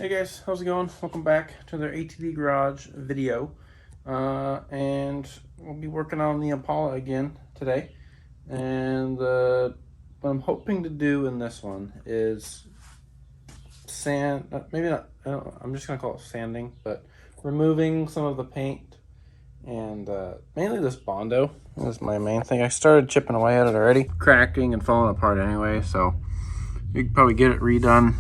Hey guys, how's it going? Welcome back to their ATV Garage video. And we'll be working on the Impala again today. And what I'm hoping to do in this one is sand, maybe not, I don't know, I'm just going to call it sanding, but removing some of the paint and mainly this Bondo. That's my main thing. I started chipping away at it already. Cracking and falling apart anyway, so you can probably get it redone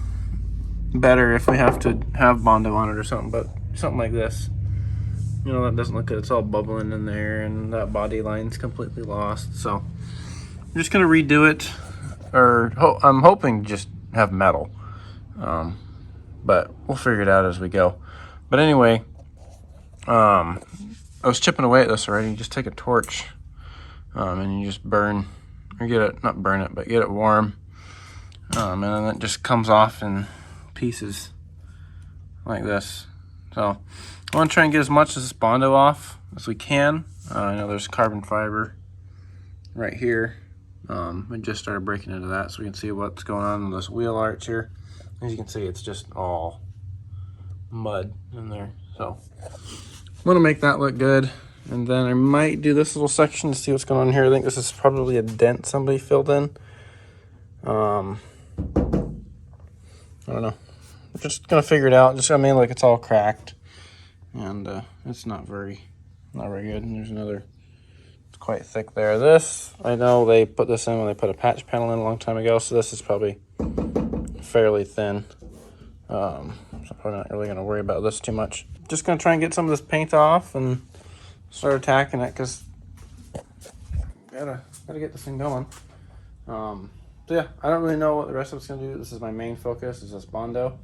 better if we have to have Bondo on it or something, but something like this, you know, that doesn't look good. It's all bubbling in there and that body line's completely lost. So I'm just gonna redo it, or I'm hoping to just have metal, but we'll figure it out as we go. But anyway, I was chipping away at this already. You just take a torch and you just burn, or get it, not burn it, but get it warm, and then it just comes off in pieces like this. So I want to try and get as much of this Bondo off as we can. I know there's carbon fiber right here. We just started breaking into that so we can see what's going on in this wheel arch here. As you can see, it's just all mud in there. So I want to make that look good. And then I might do this little section to see what's going on here. I think this is probably a dent somebody filled in. I don't know. I'm just gonna figure it out. Just, I mean, like, it's all cracked, and it's not very good. And there's another, it's quite thick there. This, I know they put this in when they put a patch panel in a long time ago, so this is probably fairly thin. So I'm probably not really gonna worry about this too much. Just gonna try and get some of this paint off and start attacking it, because gotta get this thing going. So yeah, I don't really know what the rest of it's gonna do. This is my main focus, is this Bondo.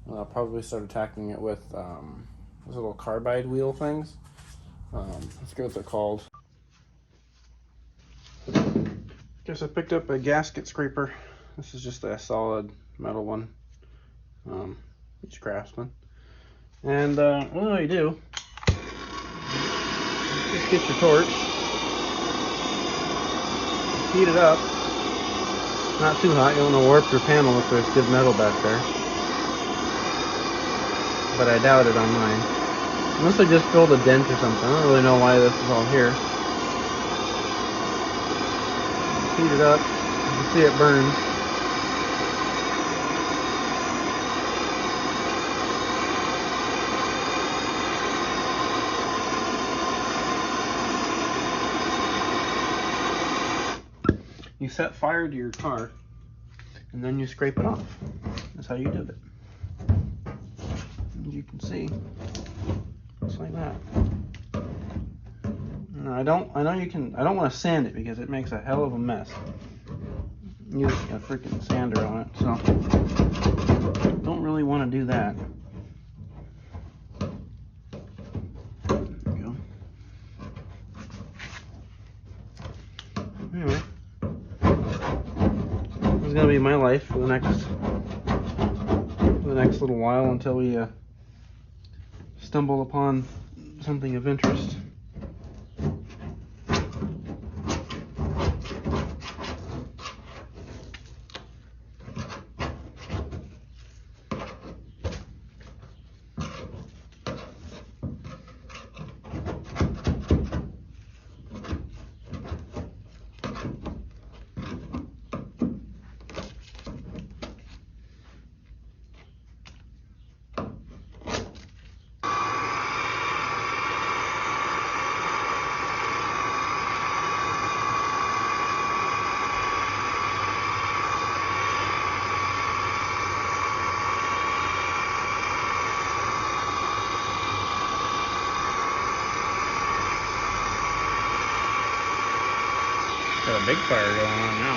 I'll probably start attacking it with those little carbide wheel things. I forget what they're called. Guess I picked up a gasket scraper. This is just a solid metal one. Each Craftsman. And what you do, just get your torch, heat it up. Not too hot, you don't want to warp your panel if there's good metal back there. But I doubt it on mine. Unless I just filled a dent or something. I don't really know why this is all here. Heat it up. You can see it burns. You set fire to your car, and then you scrape it off. That's how you do it. As you can see, just like that. No, I don't want to sand it because it makes a hell of a mess. Use a freaking sander on it, so don't really want to do that. There we go. Anyway, this is gonna be my life for the next little while until we stumble upon something of interest. Got a big fire going on now.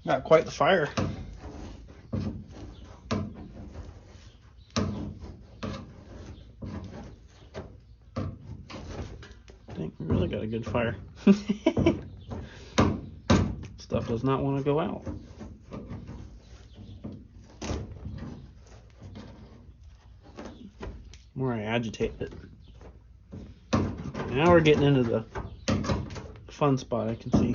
Not quite the fire. I think we really got a good fire. Stuff does not want to go out. The more I agitate it. Now we're getting into the fun spot, I can see.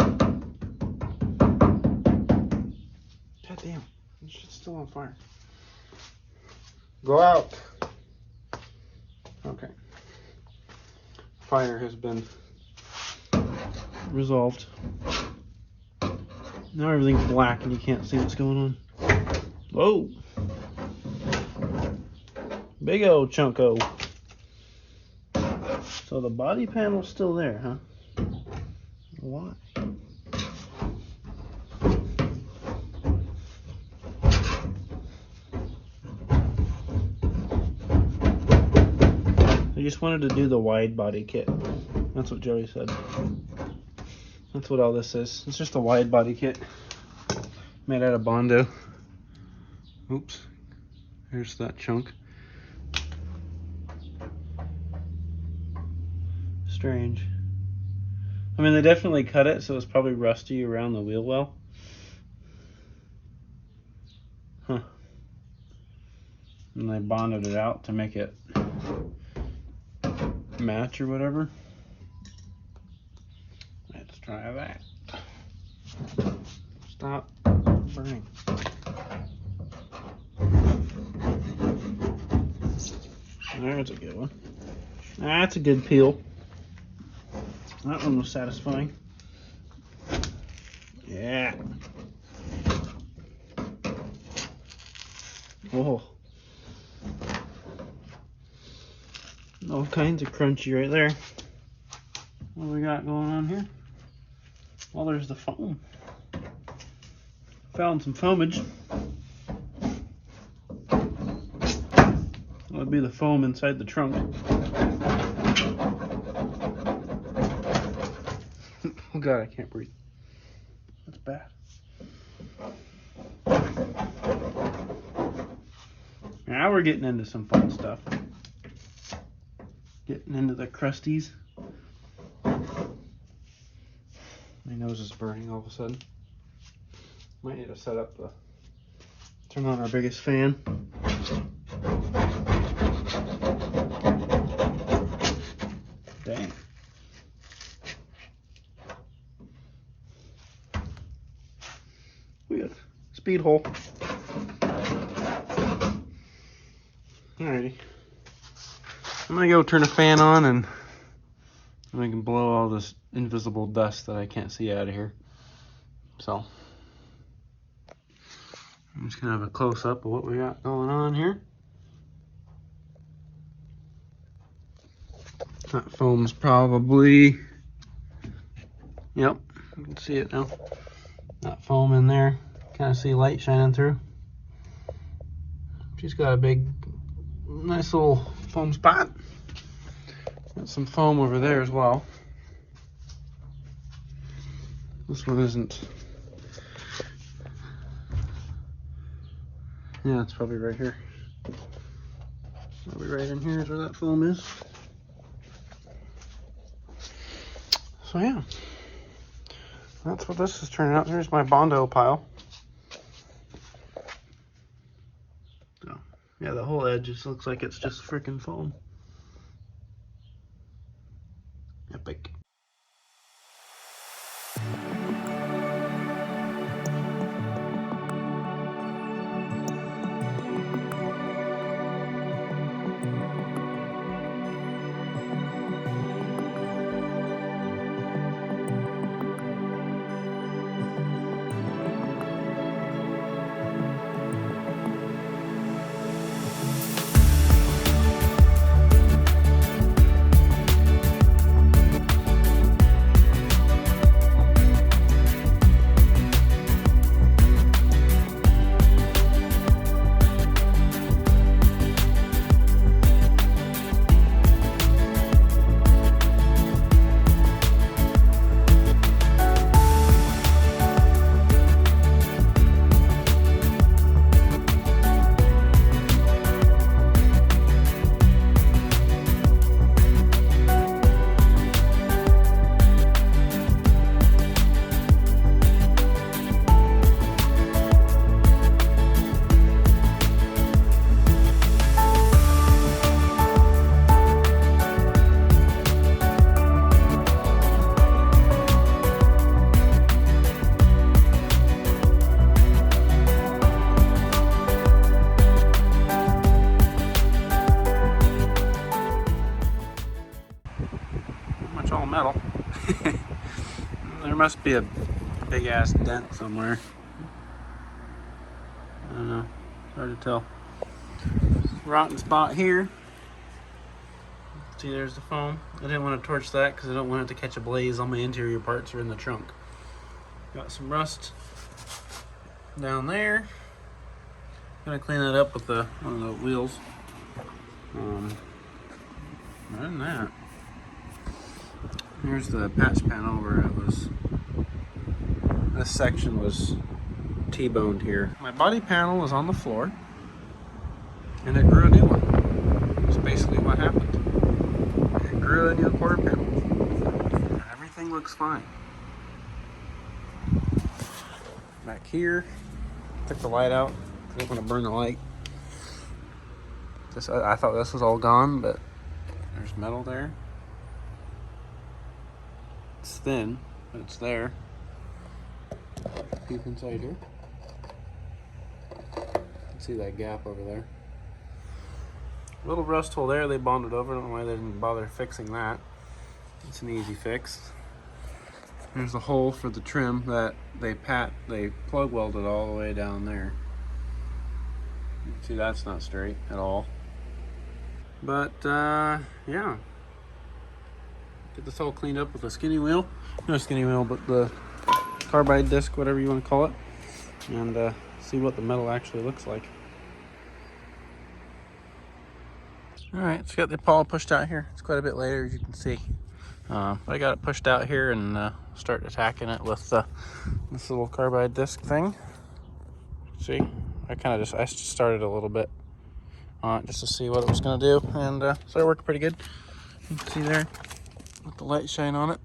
Damn, this shit's still on fire. Go out. Okay. Fire has been resolved. Now everything's black and you can't see what's going on. Whoa. Big old chunko. So the body panel's still there, huh? Why? I just wanted to do the wide body kit. That's what Joey said. That's what all this is. It's just a wide body kit made out of Bondo. Oops. Here's that chunk. Strange. I mean, they definitely cut it, so it's probably rusty around the wheel well. Huh. And they bonded it out to make it match or whatever. Let's try that. Stop burning. There's a good one. That's a good peel. That one was satisfying. Yeah. Oh. All kinds of crunchy right there. What do we got going on here? Well, there's the foam. Found some foamage. That would be the foam inside the trunk. Oh God, I can't breathe. That's bad. Now we're getting into some fun stuff. Getting into the crusties. My nose is burning all of a sudden. Might need to set up the... turn on our biggest fan. Dang. We got a speed hole. Alrighty. I'm gonna go turn the fan on and we can blow all this invisible dust that I can't see out of here. So I'm just gonna have a close up of what we got going on here. That foam's probably, yep, you can see it now. That foam in there, kind of see light shining through. She's got a big, nice little foam spot. Got some foam over there as well. This one isn't. Yeah, it's probably right here. Probably right in here is where that foam is. So yeah, that's what this is turning out. Here's my Bondo pile. So yeah, the whole edge just looks like it's just freaking foam. Epic. must be a big ass dent somewhere. I don't know. Hard to tell. Rotten spot here. See, there's the foam. I didn't want to torch that because I don't want it to catch a blaze. All my interior parts are in the trunk. Got some rust down there. Gonna clean that up with one of the wheels. Other than that, here's the patch panel where it was. This section was T-boned here. My body panel was on the floor, and it grew a new one. That's basically what happened. It grew a new quarter panel, and everything looks fine. Back here, took the light out. I didn't want to burn the light. I thought this was all gone, but there's metal there. It's thin, but it's there. Peep inside here. You can see that gap over there. Little rust hole there they bonded over. I don't know why they didn't bother fixing that. It's an easy fix. There's the hole for the trim that they plug welded all the way down there. See, that's not straight at all. But yeah, get this all cleaned up with a skinny wheel. No skinny wheel, but the carbide disc, whatever you want to call it, and see what the metal actually looks like. All right, so got the Apollo pushed out here. It's quite a bit later, as you can see. But I got it pushed out here and start attacking it with this little carbide disc thing. See, I just started a little bit on it just to see what it was going to do, and so it worked pretty good. You can see there with the light shine on it.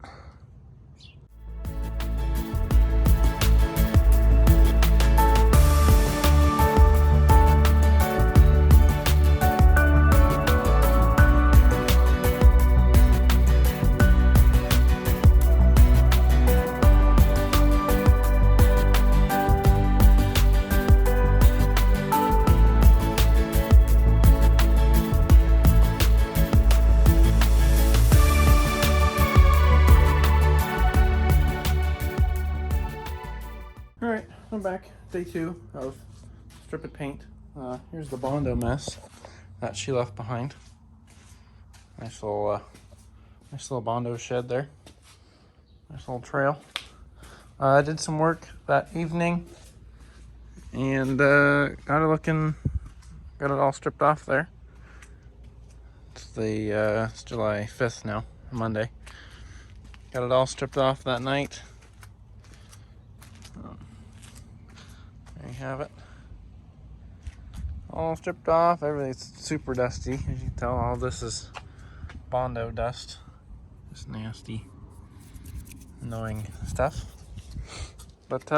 Alright, I'm back. Day 2 of stripping paint. Here's the Bondo mess that she left behind. Nice little Bondo shed there. Nice little trail. I did some work that evening and got it all stripped off there. It's July 5th now, Monday. Got it all stripped off that night. There you have it. All stripped off. Everything's super dusty. As you can tell, all this is Bondo dust. Just nasty, annoying stuff. But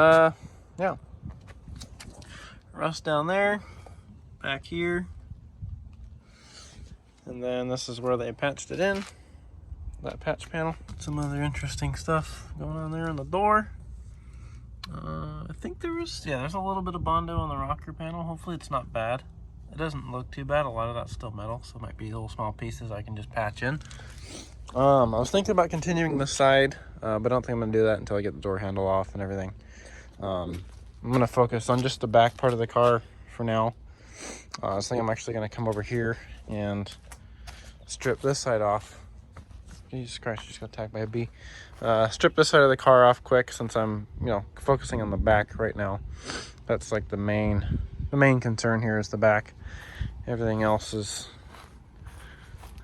yeah. Rust down there. Back here. And then this is where they patched it in. That patch panel. Some other interesting stuff going on there on the door. I think there's a little bit of Bondo on the rocker panel. Hopefully it's not bad. It doesn't look too bad. A lot of that's still metal, so it might be little small pieces I can just patch in. I was thinking about continuing this side, but I don't think I'm going to do that until I get the door handle off and everything. I'm going to focus on just the back part of the car for now. I was thinking I'm actually going to come over here and strip this side off. Jesus Christ, just got attacked by a bee. Strip this side of the car off quick since I'm, focusing on the back right now. That's like the main concern here is the back. Everything else is,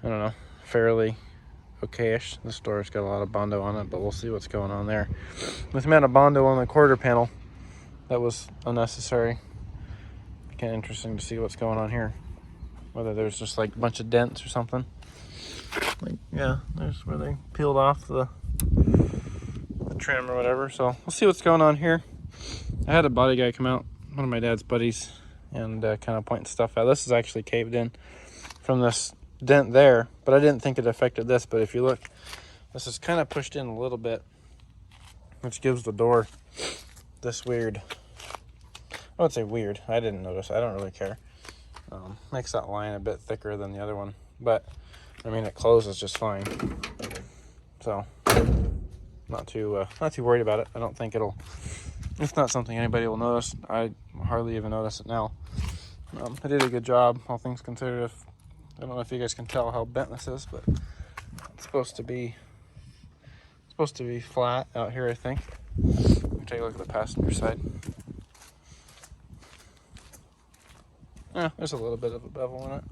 I don't know, fairly okay-ish. This door's got a lot of Bondo on it, but we'll see what's going on there. With the amount of Bondo on the quarter panel, that was unnecessary. Kind of interesting to see what's going on here. Whether there's just like a bunch of dents or something. Like, yeah, there's where they peeled off the trim or whatever. So we'll see what's going on here. I had a body guy come out, one of my dad's buddies, and kind of point stuff out. This is actually caved in from this dent there, but I didn't think it affected this. But if you look, this is kind of pushed in a little bit, which gives the door this weird, I would say weird, I didn't notice, I don't really care. Makes that line a bit thicker than the other one, but I mean it closes just fine. So not too worried about it. I don't think it's not something anybody will notice. I hardly even notice it now. I did a good job, all things considered. I don't know if you guys can tell how bent this is, but it's supposed to be flat out here, I think. Let me take a look at the passenger side. Yeah, there's a little bit of a bevel in it.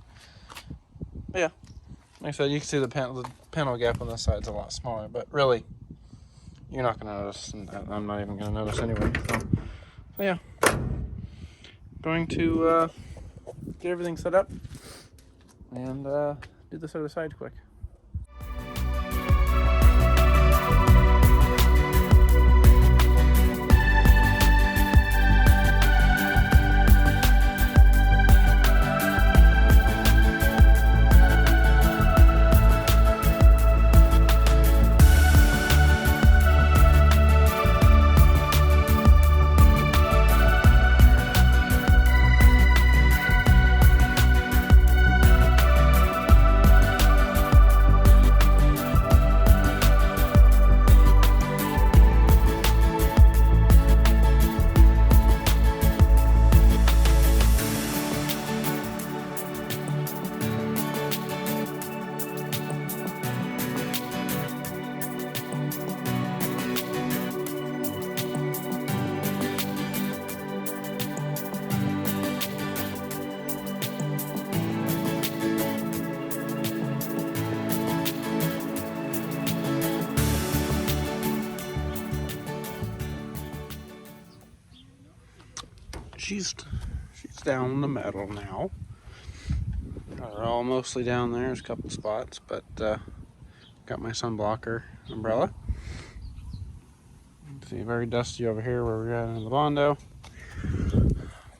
But yeah, like I said, you can see the panel gap on this side is a lot smaller, but really, you're not going to notice, and I'm not even going to notice anyway. So yeah, going to get everything set up and do this other side quick. She's down the metal now. They're all mostly down there. There's a couple spots, but got my sunblocker umbrella. See, very dusty over here where we're at in the Bondo.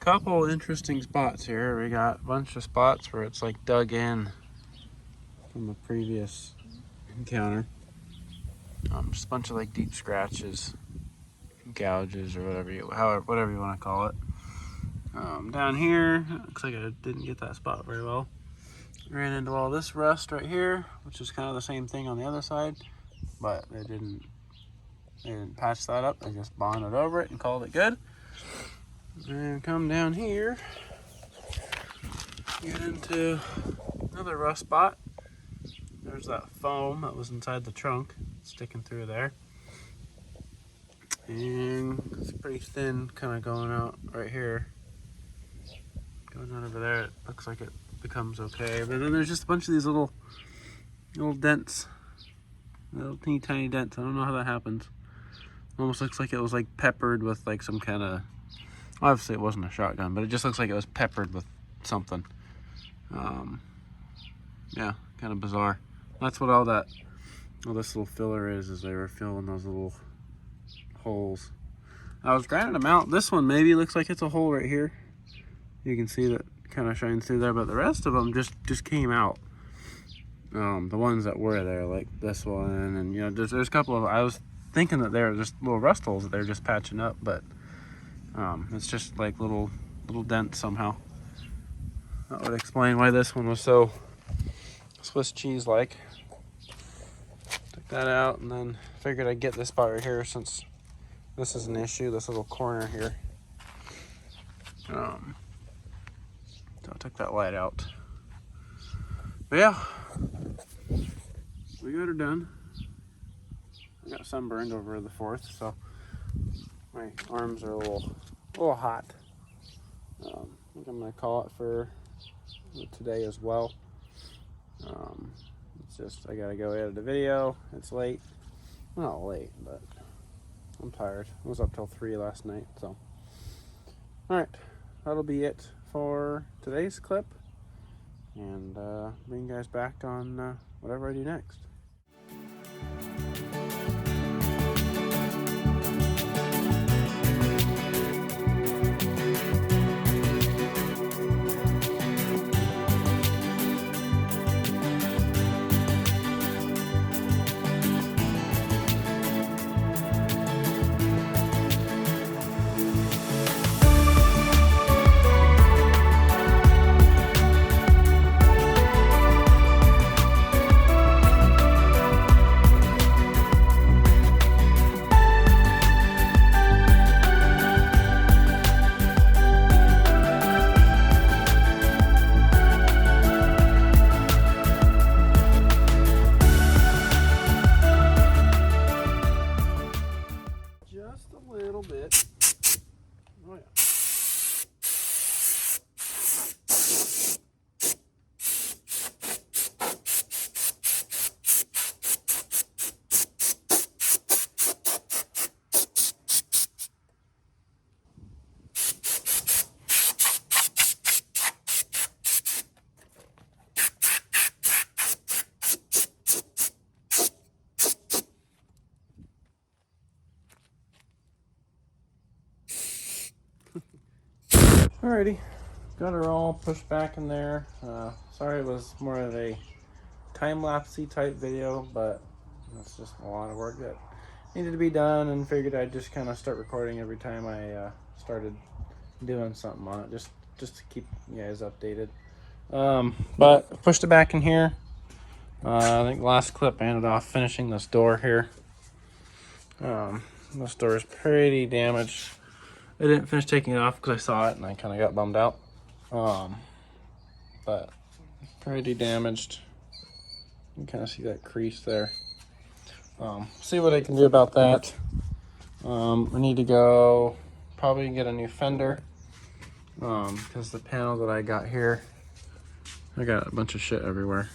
Couple interesting spots here. We got a bunch of spots where it's like dug in from the previous encounter. Just a bunch of like deep scratches, gouges, or whatever you want to call it. Down here, looks like I didn't get that spot very well. Ran into all this rust right here, which is kind of the same thing on the other side, but they didn't patch that up. They just bonded over it and called it good. And come down here, get into another rust spot. There's that foam that was inside the trunk sticking through there. And it's pretty thin, kind of going out right here. Going on over there, it looks like it becomes okay. But then there's just a bunch of these little dents. Little teeny tiny dents. I don't know how that happens. Almost looks like it was like peppered with like some kind of, obviously it wasn't a shotgun, but it just looks like it was peppered with something. Yeah, kind of bizarre. That's what all this little filler is they were filling those little holes. I was grinding them out. This one maybe looks like it's a hole right here. You can see that kind of shines through there, but the rest of them just came out. The ones that were there, like this one, and you know, there's a couple of, I was thinking that they're just little rust holes that they're just patching up, but it's just like little dents somehow. That would explain why this one was so Swiss cheese like. Took that out and then figured I'd get this spot right here since this is an issue, this little corner here. So I took that light out. But yeah, we got her done. I got sunburned over the 4th, so my arms are a little hot. I think I'm gonna call it for today as well. It's just, I gotta go edit a video. It's late. Well, not late, but I'm tired. I was up till 3 last night, so. Alright, that'll be it for today's clip. And bring you guys back on whatever I do next. Alrighty, got her all pushed back in there. Sorry it was more of a time-lapsey type video, but it's just a lot of work that needed to be done, and figured I'd just kind of start recording every time I started doing something on it, just to keep you guys updated. But I pushed it back in here. I think last clip I ended off finishing this door here. This door is pretty damaged. I didn't finish taking it off because I saw it and I kind of got bummed out. But pretty damaged. You can kind of see that crease there. See what I can do about that. I need to go probably get a new fender, because the panel that I got here, I got a bunch of shit everywhere.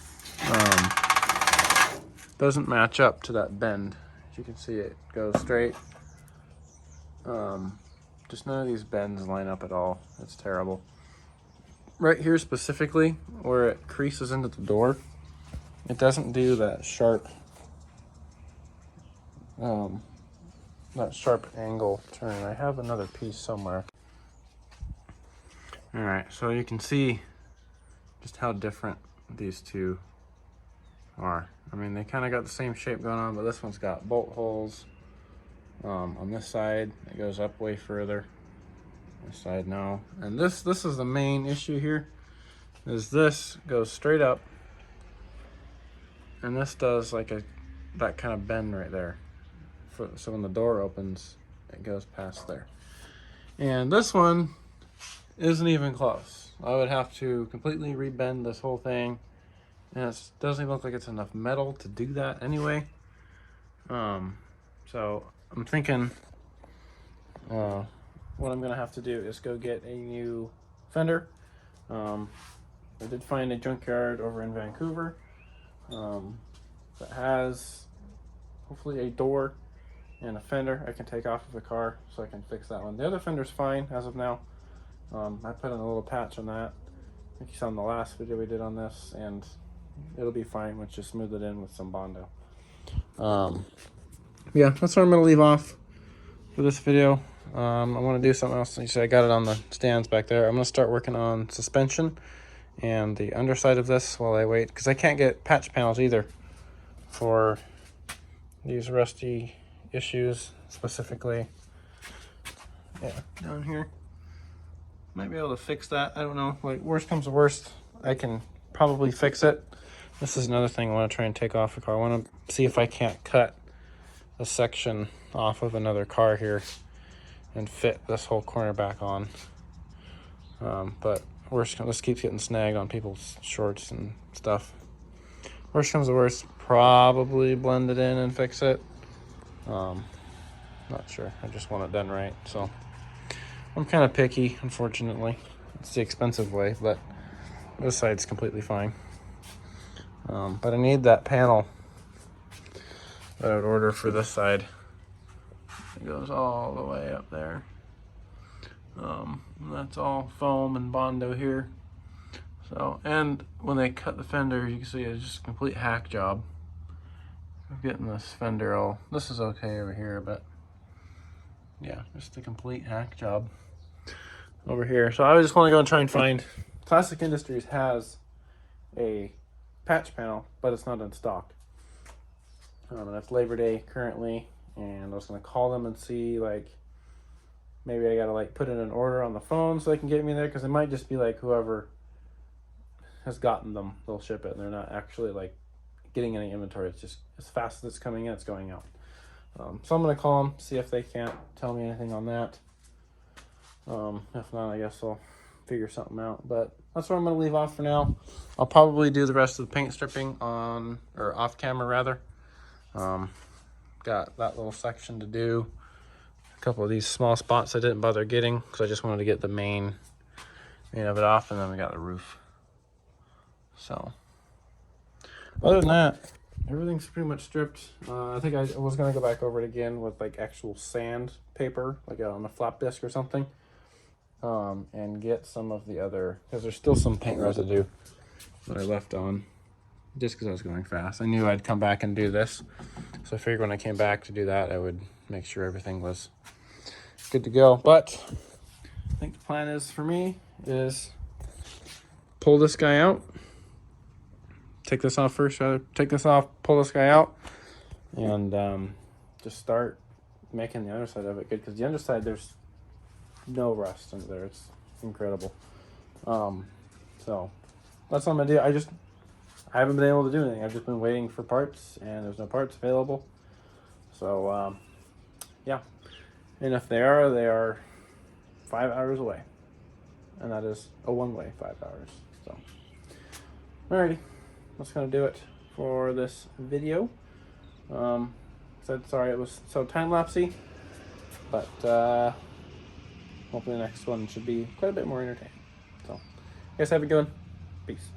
Doesn't match up to that bend. As you can see, it goes straight. Just none of these bends line up at all. It's terrible. Right here specifically, where it creases into the door, it doesn't do that sharp angle turn. I have another piece somewhere. All right, so you can see just how different these two are. I mean, they kind of got the same shape going on, but this one's got bolt holes. On this side, it goes up way further. This side, no. And this is the main issue here, is this goes straight up, and this does like that kind of bend right there. So when the door opens, it goes past there. And this one isn't even close. I would have to completely rebend this whole thing, and it doesn't even look like it's enough metal to do that anyway. So I'm thinking what I'm gonna have to do is go get a new fender. I did find a junkyard over in Vancouver that has hopefully a door and a fender I can take off of the car, so I can fix that one. The other fender's fine as of now. I put in a little patch on that. I think you saw in the last video we did on this, and it'll be fine once you smooth it in with some Bondo. Yeah, that's where I'm gonna leave off for this video. I want to do something else. You see I got it on the stands back there. I'm gonna start working on suspension and the underside of this while I wait, because I can't get patch panels either for these rusty issues specifically. Yeah, down here. Might be able to fix that. I don't know. Like, worst comes to worst, I can probably fix it. This is another thing I want to try and take off the car. I want to see if I can't cut a section off of another car here and fit this whole corner back on. But worst, this keeps getting snagged on people's shorts and stuff. Worst comes to worst, probably blend it in and fix it. Not sure. I just want it done right. So I'm kind of picky, unfortunately. It's the expensive way, but this side's completely fine. But I need that panel that I would order for this side. It goes all the way up there. That's all foam and Bondo here. So, and when they cut the fender, you can see it's just a complete hack job of getting this fender all. This is okay over here, but yeah, just a complete hack job over here. So I just want to go and try and find. Classic Industries has a patch panel, but it's not in stock. And that's Labor Day currently, and I was gonna call them and see, like, maybe I gotta like put in an order on the phone so they can get me there, because it might just be like whoever has gotten them, they'll ship it, and they're not actually like getting any inventory. It's just as fast as it's coming in, it's going out. So I'm gonna call them, see if they can't tell me anything on that. If not, I guess I'll figure something out. But that's where I'm gonna leave off for now. I'll probably do the rest of the paint stripping on, or off camera rather. Got that little section to do. A couple of these small spots I didn't bother getting because I just wanted to get the main of it off, and then we got the roof. So other than that, everything's pretty much stripped. I think I was gonna go back over it again with like actual sand paper, like on a flap disc or something, and get some of the other, because there's still some paint residue that I left on just because I was going fast. I knew I'd come back and do this, so I figured when I came back to do that, I would make sure everything was good to go. But think the plan is for me is pull this guy out. Take this off first. Take this off, pull this guy out, and just start making the underside of it good. Because the underside, there's no rust under there. It's incredible. So that's what I'm gonna do. I haven't been able to do anything. I've just been waiting for parts, and there's no parts available. So yeah, and if they are 5 hours away, and that is a one-way 5 hours. So alrighty, that's gonna do it for this video. Said sorry it was so time-lapsey, but hopefully the next one should be quite a bit more entertaining. So, you guys have a good one. Peace.